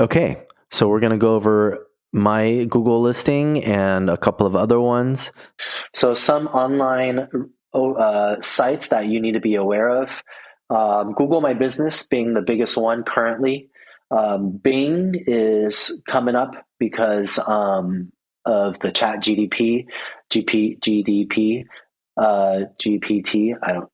Okay, so we're going to go over my Google listing and a couple of other ones. So some online sites that you need to be aware of. Google My Business being the biggest one currently. Bing is coming up because of the Chat GPT. I don't.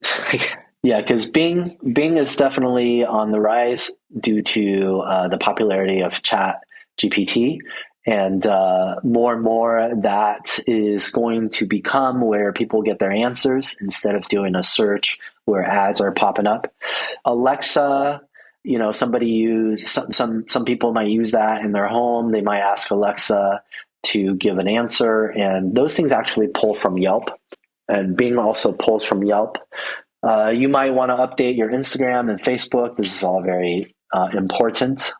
Yeah, because Bing is definitely on the rise due to the popularity of Chat GPT. And more that is going to become where people get their answers instead of doing a search where ads are popping up. Alexa, somebody use some people might use that in their home. They might ask Alexa to give an answer, and those things actually pull from Yelp. And Bing also pulls from Yelp. You might want to update your Instagram and Facebook. This is all very important.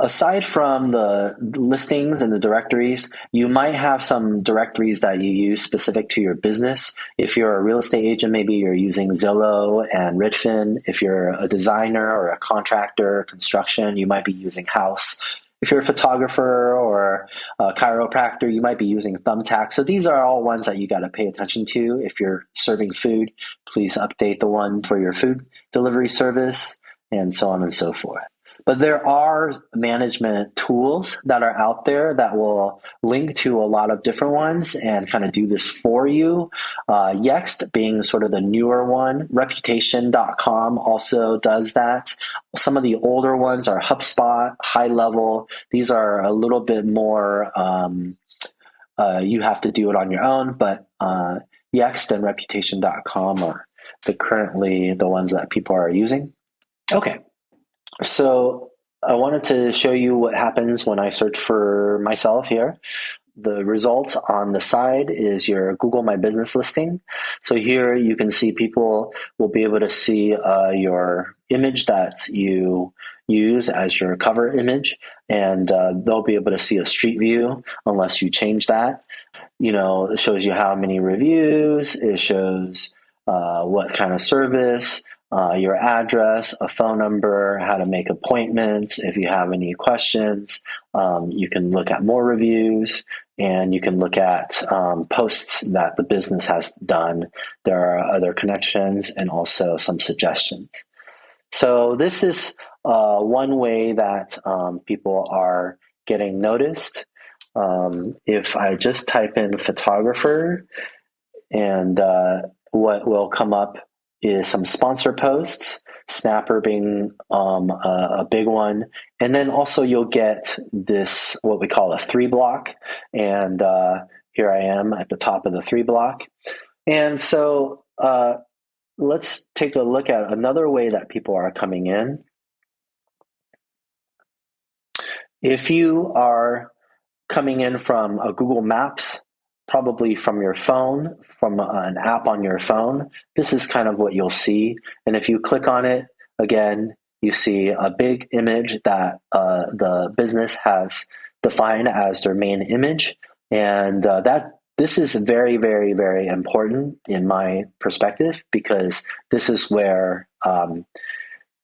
Aside from the listings and the directories, you might have some directories that you use specific to your business. If you're a real estate agent, maybe you're using Zillow and Redfin. If you're a designer or a contractor, construction, you might be using House. If you're a photographer or a chiropractor, you might be using Thumbtack. So these are all ones that you got to pay attention to. If you're serving food, please update the one for your food delivery service, and so on and so forth. But there are management tools that are out there that will link to a lot of different ones and kind of do this for you. Yext being sort of the newer one. Reputation.com also does that. Some of the older ones are HubSpot, High Level. These are a little bit more, you have to do it on your own, but Yext and Reputation.com are currently the ones that people are using. Okay. So I wanted to show you what happens when I search for myself here. The result on the side is your Google My Business listing. So here you can see people will be able to see your image that you use as your cover image, and they'll be able to see a street view unless you change that. It shows you how many reviews, it shows what kind of service, your address, a phone number, how to make appointments. If you have any questions, you can look at more reviews, and you can look at posts that the business has done. There are other connections and also some suggestions. So this is one way that people are getting noticed. If I just type in photographer, and what will come up is some sponsor posts, Snapper being a big one. And then also you'll get this, what we call a 3-block. And here I am at the top of the 3-block. And so let's take a look at another way that people are coming in. If you are coming in from a Google Maps, probably from your phone, from an app on your phone, this is kind of what you'll see. And if you click on it, again, you see a big image that the business has defined as their main image. And this is very, very, very important in my perspective, because this is where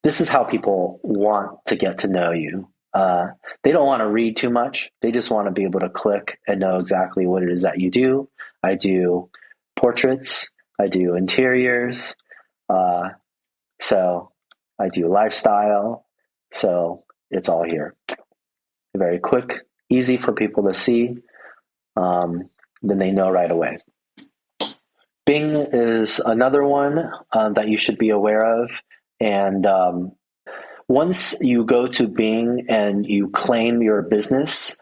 this is how people want to get to know you. They don't want to read too much. They just want to be able to click and know exactly what it is that you do. I do portraits. I do interiors. So I do lifestyle. So it's all here. Very quick, easy for people to see. Then they know right away. Bing is another one that you should be aware of. And once you go to Bing and you claim your business,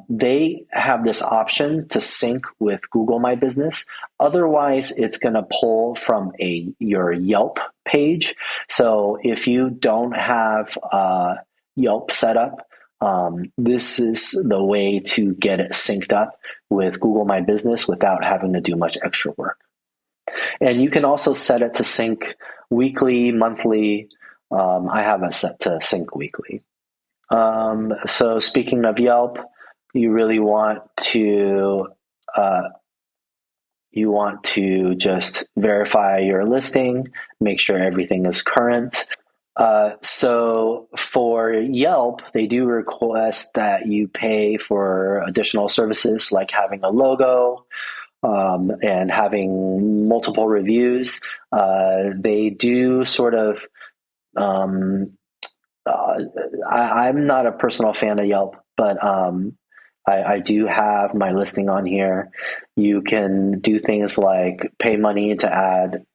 they have this option to sync with Google My Business. Otherwise, it's going to pull from your Yelp page. So if you don't have Yelp set up, this is the way to get it synced up with Google My Business without having to do much extra work. And you can also set it to sync weekly, monthly. I have it set to sync weekly. So speaking of Yelp, you really want to just verify your listing, make sure everything is current. So for Yelp, they do request that you pay for additional services like having a logo, and having multiple reviews. They do sort of um, uh, I'm not a personal fan of Yelp, but I do have my listing on here. You can do things like pay money to add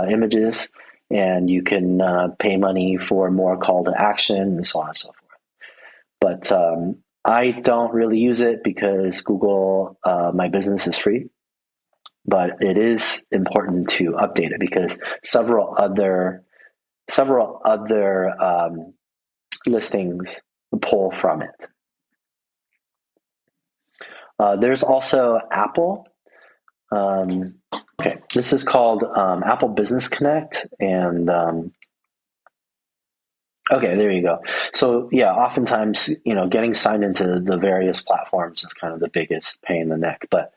images, and you can pay money for more call to action, and so on and so forth. But I don't really use it because Google My Business is free, but it is important to update it because several other listings pull from it. There's also Apple. Okay, this is called Apple Business Connect, and okay, there you go. So yeah, oftentimes getting signed into the various platforms is kind of the biggest pain in the neck. But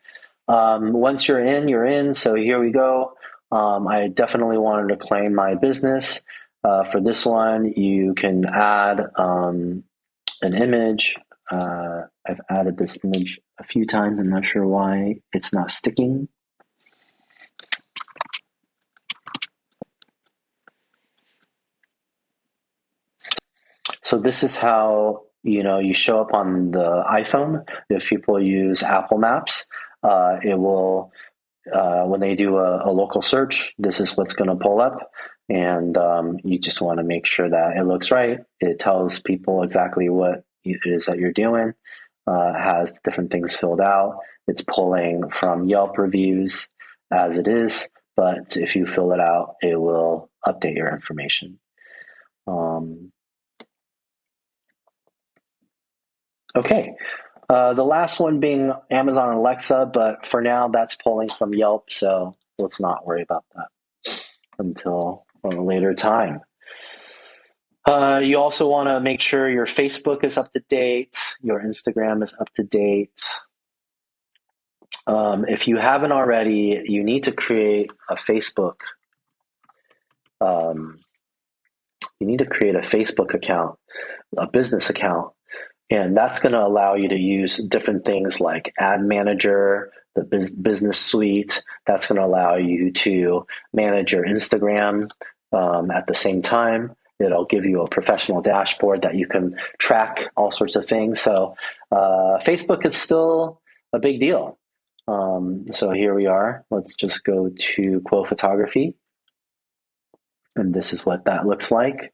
once you're in, you're in. So here we go. I definitely wanted to claim my business. For this one, you can add an image. I've added this image a few times. I'm not sure why it's not sticking. So this is how you show up on the iPhone. If people use Apple Maps, it will when they do a local search, this is what's going to pull up. And you just want to make sure that it looks right. It tells people exactly what it is that you're doing, has different things filled out. It's pulling from Yelp reviews as it is, but if you fill it out, it will update your information. Um, okay. The last one being Amazon Alexa, but for now that's pulling from Yelp, so let's not worry about that until a later time. You also want to make sure your Facebook is up to date, your Instagram is up to date. If you haven't already, you need to create a Facebook. Um, you need to create a Facebook account, a business account, and that's going to allow you to use different things like Ad Manager, the business suite. That's going to allow you to manage your Instagram at the same time. It'll give you a professional dashboard that you can track all sorts of things. So Facebook is still a big deal. So here we are. Let's just go to Quo Photography. And this is what that looks like.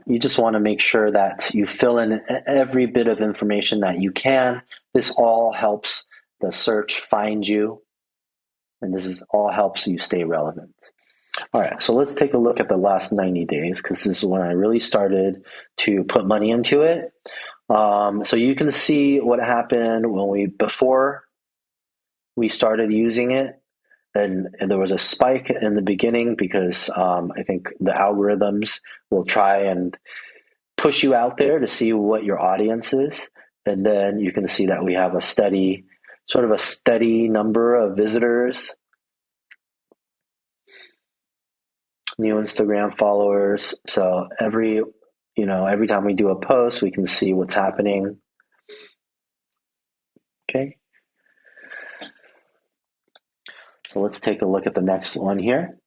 You just want to make sure that you fill in every bit of information that you can. This all helps the search find you, and all helps you stay relevant. All right, so let's take a look at the last 90 days because this is when I really started to put money into it. So you can see what happened before we started using it. And there was a spike in the beginning because I think the algorithms will try and push you out there to see what your audience is. And then you can see that we have a steady number of visitors, new Instagram followers. So every time we do a post, we can see what's happening. Okay. So let's take a look at the next one here.